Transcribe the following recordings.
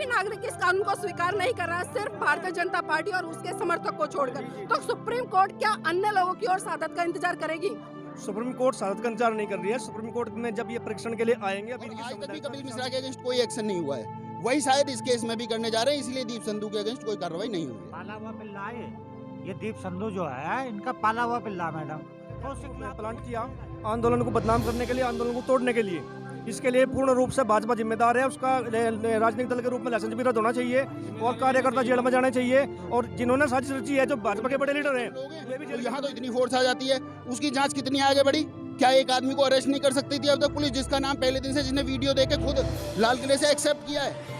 नागरिक इस कानून को स्वीकार नहीं कर रहा है, सिर्फ भारतीय जनता पार्टी और उसके समर्थक को छोड़कर। तो सुप्रीम कोर्ट क्या अन्य लोगों की ओर शहादत का इंतजार करेगी? सुप्रीम कोर्ट शहादत का इंतजार नहीं कर रही है। सुप्रीम कोर्ट में जब ये परीक्षण के लिए आएंगे, अभी आज तक भी कपिल मिश्रा के अगेंस्ट कोई एक्शन नहीं हुआ है, वही शायद इस केस में भी करने जा रहे हैं, इसलिए दीप संधू के अगेंस्ट कोई कार्रवाई नहीं हुई। पाला हुआ पिल्ला है ये दीप संधू जो है, इनका पाला हुआ पिल्ला मैडम। तो प्लान किया आंदोलन को बदनाम करने के लिए, आंदोलन को तोड़ने के लिए। इसके लिए पूर्ण रूप से भाजपा जिम्मेदार है। उसका राजनीतिक दल के रूप में लाइसेंस भी रद्द होना चाहिए और कार्यकर्ता जेल में जाने चाहिए। और जिन्होंने साजिश रची है, जो भाजपा के बड़े लीडर हैं, तो यहाँ तो इतनी फोर्स आ जाती है, उसकी जांच कितनी आगे बढ़ी? क्या एक आदमी को अरेस्ट नहीं कर सकती थी अब तक पुलिस, जिसका नाम पहले दिन से, जिसने वीडियो देके खुद लाल किले से एक्सेप्ट किया है?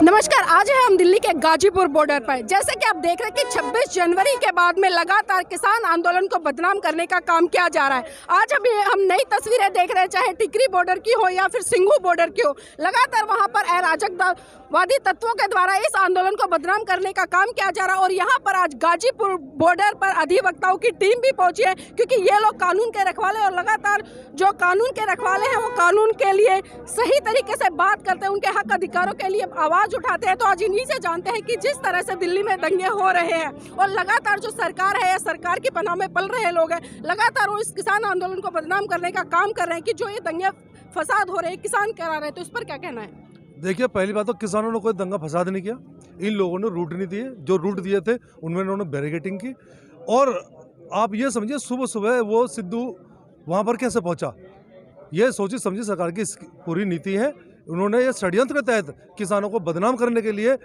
नमस्कार, आज है हम दिल्ली के गाजीपुर बॉर्डर पर। जैसे कि आप देख रहे हैं कि 26 जनवरी के बाद में लगातार किसान आंदोलन को बदनाम करने का काम किया जा रहा है। आज अभी हम नई तस्वीरें देख रहे हैं, चाहे टिकरी बॉर्डर की हो या फिर सिंघू बॉर्डर की हो। लगातार वहां पर अराजकवादी तत्वों के द्वारा इस आंदोलन को बदनाम करने का काम किया जा रहा है। और यहाँ पर आज गाजीपुर बॉर्डर पर अधिवक्ताओं की टीम भी पहुंची है, क्योंकि ये लोग कानून के रखवाले और लगातार जो कानून के रखवाले हैं वो कानून के लिए सही तरीके से बात करते हैं, उनके हक अधिकारों के लिए आवाज उठाते हैं। तो आज इन्हीं से जानते हैं कि जिस तरह से दिल्ली में दंगे हो रहे हैं और लगातार जो सरकार है या सरकार की पनाह में पल रहे लोग हैं, लगातार वो इस किसान आंदोलन को बदनाम करने का काम कर रहे हैं कि जो ये दंगे फसाद हो रहे हैं किसान करा रहे हैं। तो इस पर क्या कहना है? देखिए, पहली बात तो किसानों ने कोई दंगा फसाद नहीं किया। इन लोगों ने रूट नहीं दिए, जो रूट दिए थे उनमें उन्होंने बैरिकेटिंग की। और आप ये समझिए, सुबह सुबह वो सिद्धू वहाँ पर कैसे पहुँचा, ये सोची समझी सरकार की पूरी नीति है। उन्होंने ये षड्यंत्र के तहत किसानों को बदनाम करने के लिए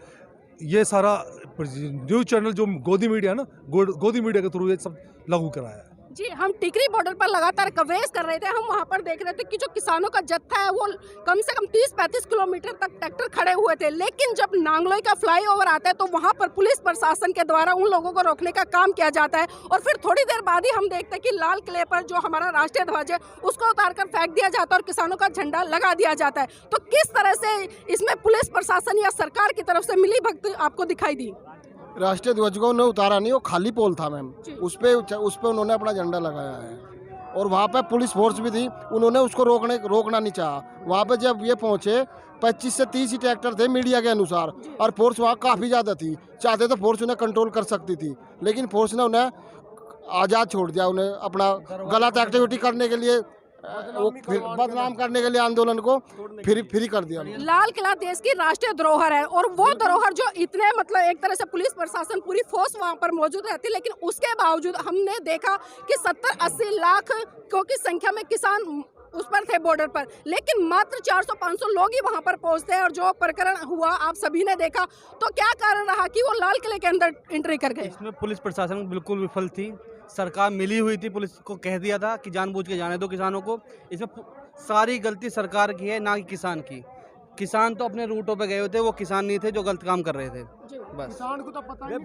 ये सारा न्यूज़ चैनल जो गोदी मीडिया ना, गोदी मीडिया के थ्रू ये सब लागू कराया है। जी, हम टिकरी बॉर्डर पर लगातार कवरेज कर रहे थे। हम वहां पर देख रहे थे कि जो किसानों का जत्था है वो कम से कम 30-35 किलोमीटर तक ट्रैक्टर खड़े हुए थे। लेकिन जब नांगलोई का फ्लाईओवर आता है तो वहां पर पुलिस प्रशासन के द्वारा उन लोगों को रोकने का काम किया जाता है। और फिर थोड़ी देर बाद ही हम देखते हैं कि लाल किले पर जो हमारा राष्ट्रीय ध्वज है उसको उतार कर फेंक दिया जाता है और किसानों का झंडा लगा दिया जाता है। तो किस तरह से इसमें पुलिस प्रशासन या सरकार की तरफ से मिली भगत आपको दिखाई दी? राष्ट्रीय ध्वज को उन्होंने उतारा नहीं, वो खाली पोल था मैम, उस पे उन्होंने अपना झंडा लगाया है। और वहाँ पे पुलिस फोर्स भी थी, उन्होंने उसको रोकना नहीं चाहा। वहाँ पे जब ये पहुँचे 25 से 30 ही ट्रैक्टर थे मीडिया के अनुसार, और फोर्स वहाँ काफ़ी ज़्यादा थी। चाहते तो फोर्स उन्हें कंट्रोल कर सकती थी, लेकिन फोर्स ने उन्हें आज़ाद छोड़ दिया। उन्हें अपना गलत एक्टिविटी करने के लिए, वो बदनाम करने के लिए आंदोलन को फ्री कर दिया। लाल किला देश की राष्ट्रीय धरोहर है और वो धरोहर जो इतने मतलब एक तरह से पुलिस प्रशासन पूरी फोर्स वहां पर मौजूद रहती है, लेकिन उसके बावजूद हमने देखा कि 70-80 लाख की संख्या में किसान उस पर थे बॉर्डर पर, लेकिन मात्र 400-500 लोग ही वहां पर पहुंचते हैं। और जो प्रकरण हुआ आप सभी ने देखा, तो क्या कारण रहा कि वो लाल किले के अंदर एंट्री कर गए? इसमें पुलिस प्रशासन बिल्कुल विफल थी। सरकार मिली हुई थी, पुलिस को कह दिया था कि जानबूझ के जाने दो किसानों को। इसमें सारी गलती सरकार की है, ना कि किसान की। किसान तो अपने रूटों पे गए हुए थे, वो किसान नहीं थे जो गलत काम कर रहे थे। बस किसान को तो पता नहीं।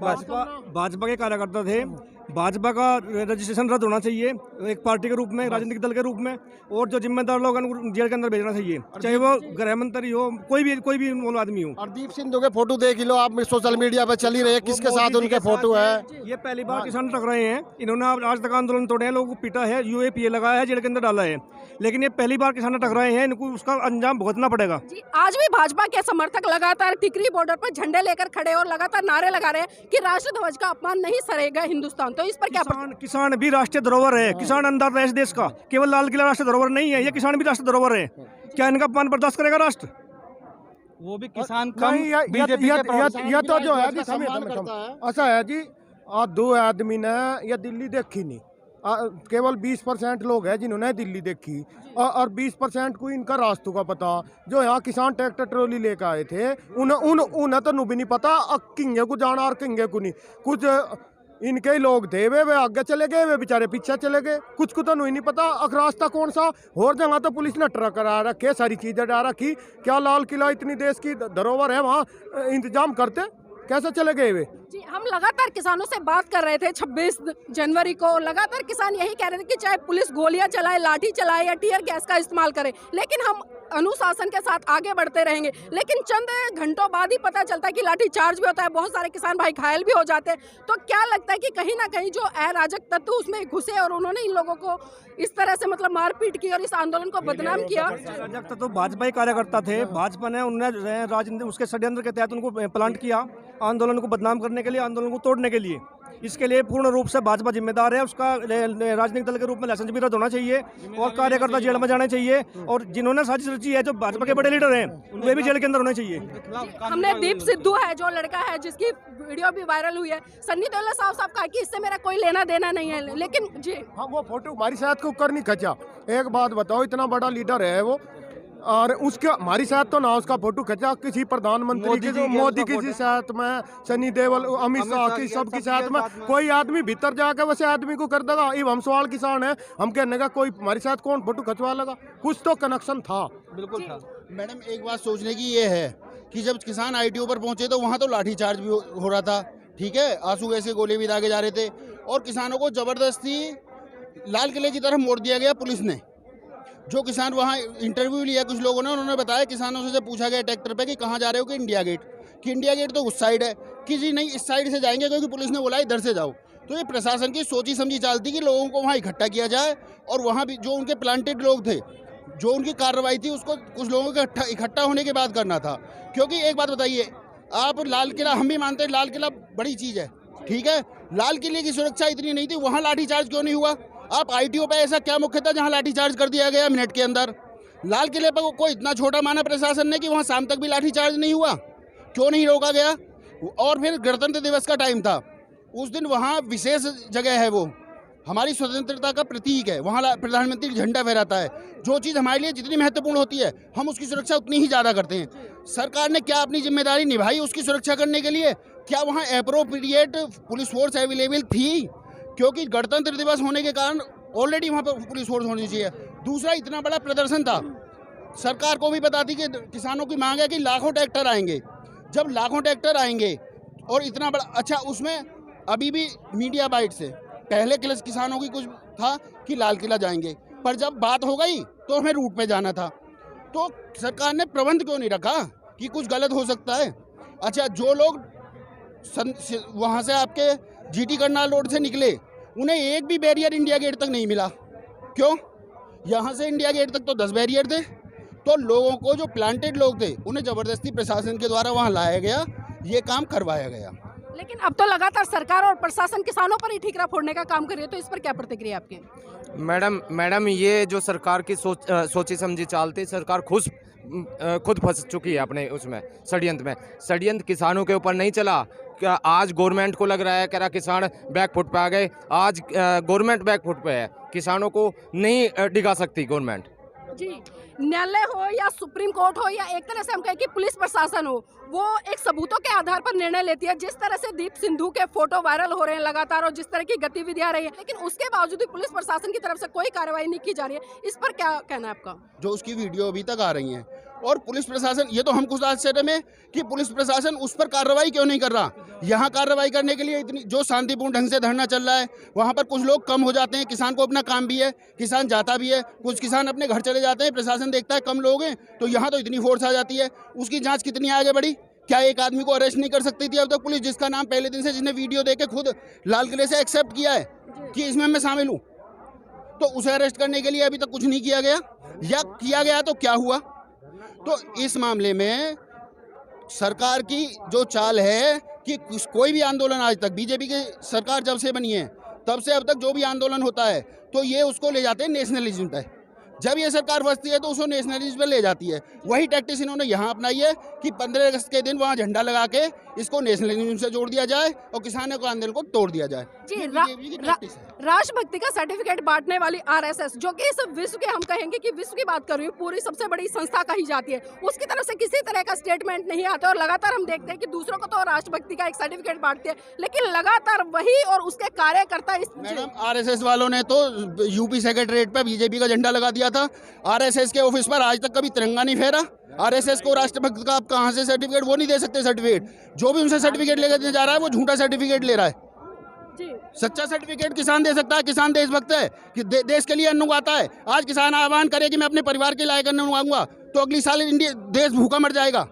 भाजपा के कार्यकर्ता थे। भाजपा का रजिस्ट्रेशन रद्द होना चाहिए एक पार्टी के रूप में, राजनीतिक दल के रूप में। और जो जिम्मेदार लोग हैं जेल के अंदर भेजना चाहिए, चाहे वो गृह मंत्री हो, कोई भी आदमी हो। और दीप सिंधु के फोटो देख लो आप, सोशल मीडिया पे चली रही है, किसके साथ उनके फोटो है। ये पहली बार किसान टकराए हैं। इन्होंने आज तक आंदोलन तोड़े हैं, लोगों को पीटा है, UAPA लगाया है, जेल के अंदर डाला है, लेकिन ये पहली बार किसान टकराए हैं। इनको उसका अंजाम भुगतना पड़ेगा। आज भी भाजपा के समर्थक लगातार टिकरी बॉर्डर पर झंडे लेकर खड़े और लगातार नारे लगा रहे हैं कि राष्ट्रीय ध्वज का अपमान नहीं सरेगा हिंदुस्तान। तो इस पर क्या? किसान भी राष्ट्रीय धरोहर है, किसान अन्नदाता है इस देश का। केवल लाल किला राष्ट्रीय धरोहर नहीं है, ये किसान भी राष्ट्रीय धरोहर है। क्या इनका अपमान बर्दाश्त करेगा राष्ट्र? वो भी किसान तो जो है ऐसा है जी, 2 आदमी ने ये दिल्ली देखी नहीं, केवल 20% लोग हैं जिन्होंने दिल्ली देखी, और 20% को इनका रास्तों का पता। जो यहाँ किसान ट्रैक्टर ट्रॉली लेकर आए थे, उन्हें तो भी नहीं पता किंगे को जाना और किंगे को नहीं। कुछ इनके ही लोग थे, वे आगे चले गए, वे बेचारे पीछे चले गए। कुछ को तो नहीं पता रास्ता कौन सा। और जगह तो पुलिस ने ट्रक करा रखे, सारी चीजें डाल रखी। क्या लाल किला इतनी देश की धरोहर है, वहाँ इंतजाम करते, कैसे चले गए वे? जी, हम लगातार किसानों से बात कर रहे थे 26 जनवरी को। लगातार किसान यही कह रहे थे कि चाहे पुलिस गोलियां चलाए, लाठी चलाए या टीयर गैस का इस्तेमाल करे, लेकिन हम अनुशासन के साथ आगे बढ़ते रहेंगे। लेकिन चंद घंटों बाद ही पता चलता है कि लाठीचार्ज भी होता है, बहुत सारे किसान भाई घायल भी हो जाते हैं। तो क्या लगता है कि कहीं ना कहीं जो अराजक तत्व उसमें घुसे और उन्होंने इन लोगों को इस तरह से मतलब मारपीट की और इस आंदोलन को बदनाम किया? अराजक तो भाजपा ही कार्यकर्ता थे, भाजपा ने उन्होंने राजनीति उसके षड्यंत्र के तहत उनको प्लांट किया आंदोलन को बदनाम करने के लिए, आंदोलन को तोड़ने के लिए। इसके लिए पूर्ण रूप से भाजपा जिम्मेदार है। उसका राजनीतिक दल के रूप में लाइसेंस भी रद्द होना चाहिए और कार्यकर्ता जेल में जाने चाहिए। और जिन्होंने साजिश रची है, जो भाजपा के बड़े लीडर हैं, वे भी जेल के अंदर होने चाहिए। हमने दीप सिद्धू है जो लड़का है जिसकी वीडियो भी वायरल हुई है, सन्नी देओल साहब कहा कि इससे मेरा कोई लेना देना नहीं है, लेकिन जी हाँ, वो फोटो हमारी साथ को ऊपर नहीं खचा। एक बात बताओ, इतना बड़ा लीडर है वो, और उसका हमारी साथ तो ना उसका फोटो खचा, किसी प्रधानमंत्री की, मोदी की साथ में, सनी देओल, अमित शाह की, सबके साथ में। कोई आदमी भीतर जाकर वैसे आदमी को कर देगा। ये हम सवाल किसान है, हम कहने का कोई हमारी साथ कौन फोटो खचवा लगा? कुछ तो कनेक्शन था। बिल्कुल था। मैडम एक बात सोचने की ये है कि जब किसान आईटीओ पर पहुंचे तो वहाँ तो लाठीचार्ज भी हो रहा था, ठीक है, आंसू गैस के गोले भी दागे जा रहे थे और किसानों को जबरदस्ती लाल किले की तरफ मोड़ दिया गया पुलिस ने। जो किसान वहाँ इंटरव्यू लिया कुछ लोगों ने, उन्होंने बताया, किसानों से पूछा गया ट्रैक्टर पे कि कहाँ जा रहे हो, कि इंडिया गेट, कि इंडिया गेट तो उस साइड है, कि जी नहीं इस साइड से जाएंगे क्योंकि पुलिस ने बोला इधर से जाओ। तो ये प्रशासन की सोची समझी चाल थी कि लोगों को वहाँ इकट्ठा किया जाए और वहाँ भी जो उनके प्लांटेड लोग थे, जो उनकी कार्रवाई थी, उसको कुछ लोगों के इकट्ठा होने के बाद करना था। क्योंकि एक बात बताइए, आप लाल किला, हम भी मानते हैं लाल किला बड़ी चीज़ है, ठीक है, लाल किले की सुरक्षा इतनी नहीं थी, वहाँ लाठीचार्ज क्यों नहीं हुआ? आप आईटीओ पे ऐसा क्या मुख्य था जहाँ लाठीचार्ज कर दिया गया मिनट के अंदर? लाल किले पर कोई इतना छोटा माना प्रशासन ने कि वहाँ शाम तक भी लाठीचार्ज नहीं हुआ? क्यों नहीं रोका गया? और फिर गणतंत्र दिवस का टाइम था, उस दिन वहाँ विशेष जगह है, वो हमारी स्वतंत्रता का प्रतीक है, वहाँ प्रधानमंत्री झंडा फहराता है। जो चीज़ हमारे लिए जितनी महत्वपूर्ण होती है, हम उसकी सुरक्षा उतनी ही ज़्यादा करते हैं। सरकार ने क्या अपनी जिम्मेदारी निभाई उसकी सुरक्षा करने के लिए? क्या वहाँ एप्रोप्रिएट पुलिस फोर्स अवेलेबल थी? क्योंकि गणतंत्र दिवस होने के कारण ऑलरेडी वहाँ पर पुलिस फोर्स होनी चाहिए। दूसरा, इतना बड़ा प्रदर्शन था, सरकार को भी पता थी कि किसानों की मांग है कि लाखों ट्रैक्टर आएंगे। जब लाखों ट्रैक्टर आएंगे और इतना बड़ा, अच्छा उसमें अभी भी मीडिया बाइट से पहले किसानों की कुछ था कि लाल किला जाएंगे, पर जब बात हो गई तो हमें रूट पे जाना था। तो सरकार ने प्रबंध क्यों नहीं रखा कि कुछ गलत हो सकता है? अच्छा, जो लोग वहाँ से आपके जीटी करनाल रोड से निकले, उन्हें एक भी बैरियर इंडिया गेट तक नहीं मिला। क्यों? यहाँ से इंडिया गेट तक तो 10 बैरियर थे। तो लोगों को, जो प्लांटेड लोग थे, उन्हें ज़बरदस्ती प्रशासन के द्वारा वहाँ लाया गया, ये काम करवाया गया। लेकिन अब तो लगातार सरकार और प्रशासन किसानों पर ही ठीकरा फोड़ने का काम कर रही है, तो इस पर क्या प्रतिक्रिया आपकी? मैडम ये जो सरकार की सोची समझी चालती, सरकार खुद फंस चुकी है अपने उसमें षड्यंत्र में। षड्यंत्र किसानों के ऊपर नहीं चला। क्या आज गवर्नमेंट को लग रहा है कह रहा किसान बैक फुट पे आ गए? आज गवर्नमेंट बैक फुट पे है, किसानों को नहीं डिगा सकती गवर्नमेंट। जी, न्यायालय हो या सुप्रीम कोर्ट हो या एक तरह से हम कहें कि पुलिस प्रशासन हो, वो एक सबूतों के आधार पर निर्णय लेती है। जिस तरह से दीप सिद्धू के फोटो वायरल हो रहे हैं लगातार और जिस तरह की गतिविधियां रही है, लेकिन उसके बावजूद भी पुलिस प्रशासन की तरफ से कोई कार्रवाई नहीं की जा रही है। इस पर क्या कहना है आपका? जो उसकी वीडियो अभी तक आ रही हैं, और पुलिस प्रशासन, ये तो हम खुद आश्चर्य में कि पुलिस प्रशासन उस पर कार्रवाई क्यों नहीं कर रहा। यहाँ कार्रवाई करने के लिए इतनी, जो शांतिपूर्ण ढंग से धरना चल रहा है, वहाँ पर कुछ लोग कम हो जाते हैं। किसान को अपना काम भी है, किसान जाता भी है, कुछ किसान अपने घर चले जाते हैं, प्रशासन देखता है कम लोग हैं, तो यहाँ तो इतनी फोर्स आ जाती है। उसकी जाँच कितनी आगे बढ़ी? क्या एक आदमी को अरेस्ट नहीं कर सकती थी अब तक पुलिस, जिसका नाम पहले दिन से, जिसने वीडियो देके खुद लाल किले से एक्सेप्ट किया है कि इसमें मैं शामिल हूँ? तो उसे अरेस्ट करने के लिए अभी तक कुछ नहीं किया गया, या किया गया तो क्या हुआ? तो इस मामले में सरकार की जो चाल है कि कोई भी आंदोलन, आज तक बीजेपी की सरकार जब से बनी है तब से अब तक जो भी आंदोलन होता है, तो ये उसको ले जाते हैं नेशनलिज्म पे। जब ये सरकार फंसती है तो उसको नेशनलिज्म पे ले जाती है। वही टैक्टिस इन्होंने यहाँ अपनाई है कि 15 अगस्त के दिन वहाँ झंडा लगा के इसको नेशनलिज्म से जोड़ दिया जाए और किसानों के आंदोलन को तोड़ दिया जाए। जी, राष्ट्रभक्ति का सर्टिफिकेट बांटने वाली आरएसएस, जो कि इस विश्व के, हम कहेंगे कि विश्व की बात कर रही हूँ, पूरी सबसे बड़ी संस्था कही जाती है, उसकी तरफ से किसी तरह का स्टेटमेंट नहीं आता। और लगातार हम देखते हैं कि दूसरों को तो राष्ट्रभक्ति का एक सर्टिफिकेट बांटती है, लेकिन लगातार वही और उसके कार्यकर्ता इस मैडम, आरएसएस वालों ने तो यूपी सेक्रेटरीट पे बीजेपी का झंडा लगा दिया था। आरएसएस के ऑफिस पर आज तक कभी तिरंगा नहीं फहरा। आरएसएस को राष्ट्रभक्त का आप कहां से सर्टिफिकेट? वो नहीं दे सकते सर्टिफिकेट। जो भी उनसे सर्टिफिकेट लेकर जा रहा है वो झूठा सर्टिफिकेट ले रहा है। सच्चा सर्टिफिकेट किसान दे सकता है। किसान देशभक्त है कि देश के लिए अन्न उगाता है। आज किसान आह्वान करे कि मैं अपने परिवार के लायक अन्न उगाऊंगा, तो अगली साल इंडिया देश भूखा मर जाएगा।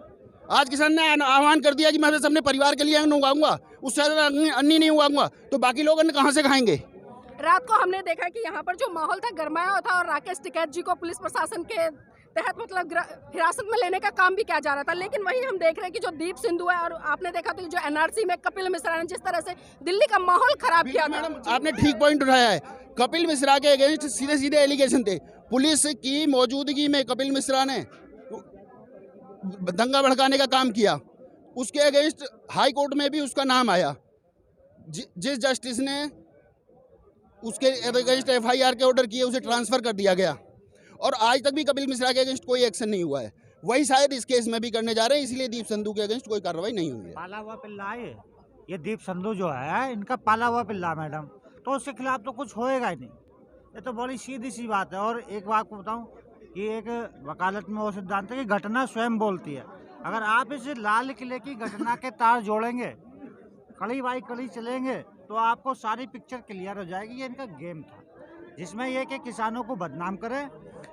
आज किसान ने आह्वान कर दिया कि मैं अपने परिवार के लिए अन्न उगाऊंगा, उससे ज़्यादा अन्न नहीं उगाऊंगा, तो बाकी लोग अन्न कहाँ से खाएंगे। रात को हमने देखा कि यहाँ पर जो माहौल था गरमाया हुआ था और राकेश टिकैत जी को पुलिस प्रशासन के तहत मतलब हिरासत में लेने का काम भी किया जा रहा था, लेकिन वही हम देख रहे हैं कि जो दीप सिंधु है और आपने देखा तो जो एनआरसी में कपिल मिश्रा ने जिस तरह से दिल्ली का माहौल खराब किया था। मैडम आपने ठीक पॉइंट उठाया है। कपिल मिश्रा के अगेंस्ट सीधे सीधे एलिगेशन थे। पुलिस की मौजूदगी में कपिल मिश्रा ने दंगा भड़काने का काम किया, उसके अगेंस्ट हाई कोर्ट में भी उसका नाम आया। जिस जस्टिस ने उसके अगेंस्ट एफआईआर के ऑर्डर किए उसे ट्रांसफर कर दिया गया, और आज तक भी कपिल मिश्रा के अगेंस्ट कोई एक्शन नहीं हुआ है। वही शायद इस केस में भी करने जा रहे हैं, इसलिए दीप संधू के अगेंस्ट कोई कार्रवाई नहीं हुई है। पाला हुआ पिल्ला है ये दीप संधू जो है, इनका पाला हुआ पिल्ला मैडम, तो उसके खिलाफ तो कुछ होएगा ही नहीं। ये तो बड़ी सीधी सी बात है। और एक बात को बताऊं कि एक वकालत में वो सिद्धांत है कि घटना स्वयं बोलती है। अगर आप इस लाल किले की घटना के तार जोड़ेंगे, कड़ी बाई कड़ी चलेंगे, तो आपको सारी पिक्चर क्लियर हो जाएगी। ये इनका गेम था, जिसमें ये कि किसानों को बदनाम करें,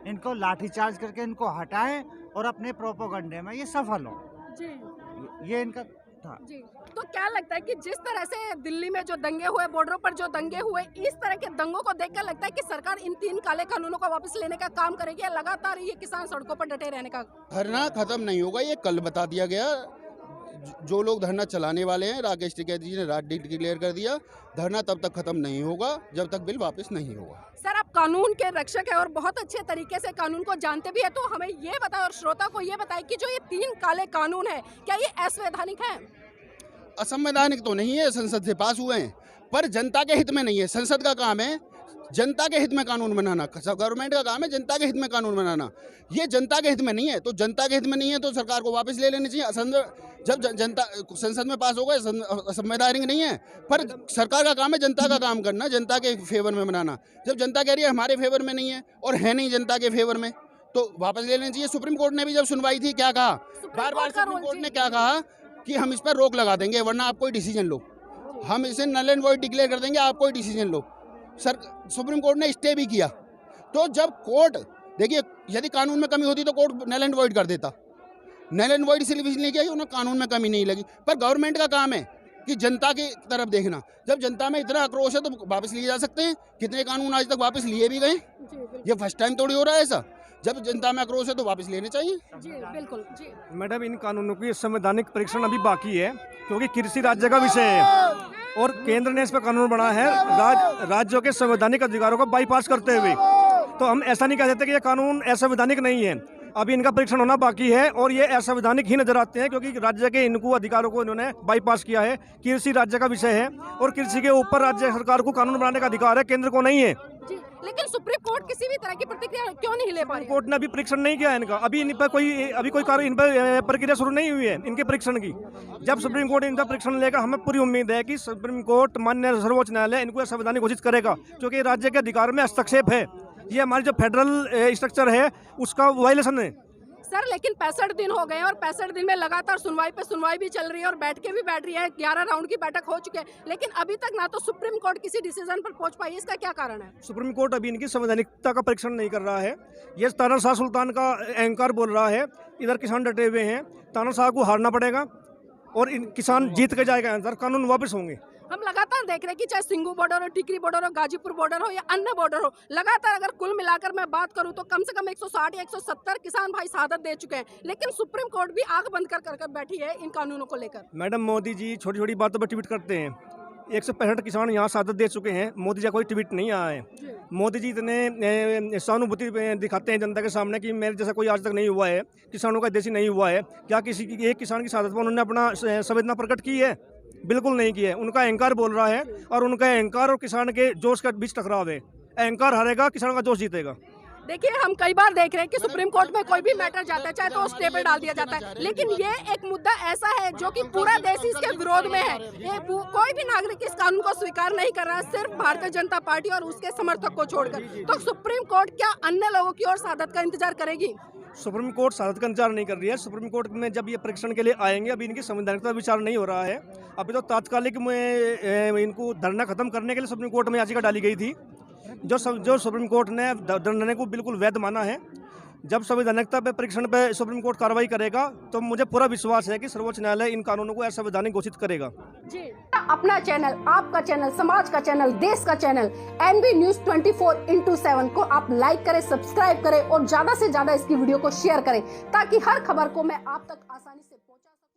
इनको लाठीचार्ज करके इनको हटाएं और अपने प्रोपोगंडे में ये सफल हो। जी ये इनका था। जी, तो क्या लगता है कि जिस तरह से दिल्ली में जो दंगे हुए, बॉर्डरों पर जो दंगे हुए, इस तरह के दंगों को देखकर लगता है कि सरकार इन 3 काले कानूनों को वापस लेने का काम करेगी या लगातार ये किसान सड़कों पर डटे रहने का? धरना खत्म नहीं होगा, ये कल बता दिया गया। जो लोग धरना चलाने वाले हैं, राकेश टिकैत जी ने रात डिक्लेयर कर दिया, धरना तब तक खत्म नहीं होगा जब तक बिल वापस नहीं होगा। सर, आप कानून के रक्षक हैं और बहुत अच्छे तरीके से कानून को जानते भी है, तो हमें ये बताएं और श्रोता को ये बताएं कि जो ये 3 काले कानून है, क्या ये असंवैधानिक है? असंवैधानिक तो नहीं है, संसद से पास हुए हैं, पर जनता के हित में नहीं है। संसद का काम है जनता के हित में कानून बनाना, गवर्नमेंट का काम है जनता के हित में कानून बनाना। ये जनता के हित में नहीं है, तो जनता के हित में नहीं है तो सरकार को वापस ले लेनी चाहिए। जब जनता संसद में पास हो गए, संवैधानिक नहीं है, पर सरकार का काम है जनता का काम करना, जनता के फेवर में बनाना। जब जनता कह रही है हमारे फेवर में नहीं है और है नहीं जनता के फेवर में, तो वापस ले लेनी चाहिए। सुप्रीम कोर्ट ने भी जब सुनवाई थी क्या कहा, बार बार सुप्रीम कोर्ट ने क्या कहा कि हम इस पर रोक लगा देंगे, वरना आप कोई डिसीजन लो, हम इसे नल एंड वॉइड डिक्लेयर कर देंगे, आप कोई डिसीजन लो। सर, सुप्रीम कोर्ट ने स्टे भी किया। तो जब कोर्ट, देखिए, यदि कानून में कमी होती तो कोर्ट नल एंड वॉइड कर देता। नल एंड वॉइड इसलिए नहीं किया कि उन्हें कानून में कमी नहीं लगी, पर गवर्नमेंट का काम है कि जनता की तरफ देखना। जब जनता में इतना आक्रोश है तो वापस लिए जा सकते हैं। कितने कानून आज तक वापस लिए भी गए, ये फर्स्ट टाइम थोड़ी हो रहा है ऐसा। जब जनता में आक्रोश है तो वापस लेने चाहिए। जी बिल्कुल। जी मैडम, इन कानूनों की संवैधानिक परीक्षण अभी बाकी है, क्योंकि कृषि राज्य का विषय है और केंद्र ने इस पर कानून बनाया है राज्यों के संवैधानिक अधिकारों को बाईपास करते हुए। तो हम ऐसा नहीं कह सकते कि ये कानून असंवैधानिक नहीं है, अभी इनका परीक्षण होना बाकी है और ये असंवैधानिक ही नजर आते हैं, क्योंकि राज्य के इनको अधिकारों को इन्होंने बाईपास किया है। कृषि राज्य का विषय है और कृषि के ऊपर राज्य सरकार को कानून बनाने का अधिकार है, केंद्र को नहीं है। जी, लेकिन सुप्रीम कोर्ट किसी भी तरह की प्रतिक्रिया क्यों नहीं ले पा रही? कोर्ट ने अभी परीक्षण नहीं किया है इनका, अभी इन पर कोई इन पर प्रक्रिया शुरू नहीं हुई है इनके परीक्षण की। जब सुप्रीम कोर्ट इनका परीक्षण लेगा, हमें पूरी उम्मीद है कि सुप्रीम कोर्ट, माननीय सर्वोच्च न्यायालय इनको संवैधानिक घोषित करेगा, क्योंकि राज्य के अधिकार में हस्तक्षेप है। ये हमारी जो फेडरल स्ट्रक्चर है उसका वायलेशन है। सर, लेकिन 65 दिन हो गए और 65 दिन में लगातार सुनवाई पे सुनवाई भी चल रही है और बैठ रही है। 11 राउंड की बैठक हो चुकी है, लेकिन अभी तक ना तो सुप्रीम कोर्ट किसी डिसीजन पर पहुंच पाई। इसका क्या कारण है? सुप्रीम कोर्ट अभी इनकी संवैधानिकता का परीक्षण नहीं कर रहा है। ये ताना शाह सुल्तान का एंकर बोल रहा है, इधर किसान डटे हुए हैं। ताना शाह को हारना पड़ेगा और किसान जीत के जाएगा, अंदर कानून वापस होंगे। हम लगातार देख रहे हैं कि चाहे सिंगू बॉर्डर हो, टिकरी बॉर्डर हो, गाजीपुर बॉर्डर हो या अन्य बॉर्डर हो, लगातार अगर कुल मिलाकर मैं बात करूं तो कम से कम 160 या 170 किसान भाई शहादत दे चुके हैं, लेकिन सुप्रीम कोर्ट भी आंख बंद कर बैठी है इन कानूनों को लेकर। मैडम, मोदी जी छोटी छोटी बातों पर ट्वीट करते हैं। 165 किसान यहाँ शहादत दे चुके हैं, मोदी जी का कोई ट्वीट नहीं आया है। मोदी जी इतने सहानुभूति दिखाते हैं जनता के सामने कि मेरे जैसा कोई आज तक नहीं हुआ है, किसानों का देशी नहीं हुआ है। क्या किसी एक किसान की शहादत पर उन्होंने अपना संवेदना प्रकट की है? बिल्कुल नहीं किया है। उनका अहंकार बोल रहा है और उनका अहंकार और किसान के जोश का बीच टकराव है। अहंकार हारेगा, किसान का जोश जीतेगा। देखिए, हम कई बार देख रहे हैं कि सुप्रीम कोर्ट में कोई भी मैटर जाता है चाहे तो स्टे पे डाल दिया जाता है, लेकिन ये एक मुद्दा ऐसा है जो कि पूरा देश इसके विरोध में है। ये कोई भी नागरिक इस कानून को स्वीकार नहीं कर रहा है, सिर्फ भारतीय जनता पार्टी और उसके समर्थक को छोड़कर। तो सुप्रीम कोर्ट क्या अन्य लोगों की ओर शहादत का इंतजार करेगी? सुप्रीम कोर्ट शहादत का इंतजार नहीं कर रही है। सुप्रीम कोर्ट में जब ये परीक्षण के लिए आएंगे, अभी इनकी संवैधानिकता विचार नहीं हो रहा है। अभी तो तात्कालिक में इनको धरना खत्म करने के लिए सुप्रीम कोर्ट में याचिका डाली गई थी, जो सुप्रीम कोर्ट ने धरने को बिल्कुल वैध माना है। जब संवैधानिकता पे परीक्षण पे सुप्रीम कोर्ट कार्रवाई करेगा तो मुझे पूरा विश्वास है कि सर्वोच्च न्यायालय इन कानूनों को असंवैधानिक घोषित करेगा। जी, अपना चैनल, आपका चैनल, समाज का चैनल, देश का चैनल NB News 24/7 को आप लाइक करें, सब्सक्राइब करें और ज्यादा से ज्यादा इसकी वीडियो को शेयर करें ताकि हर खबर को मैं आप तक आसानी से पहुंचा सकूं।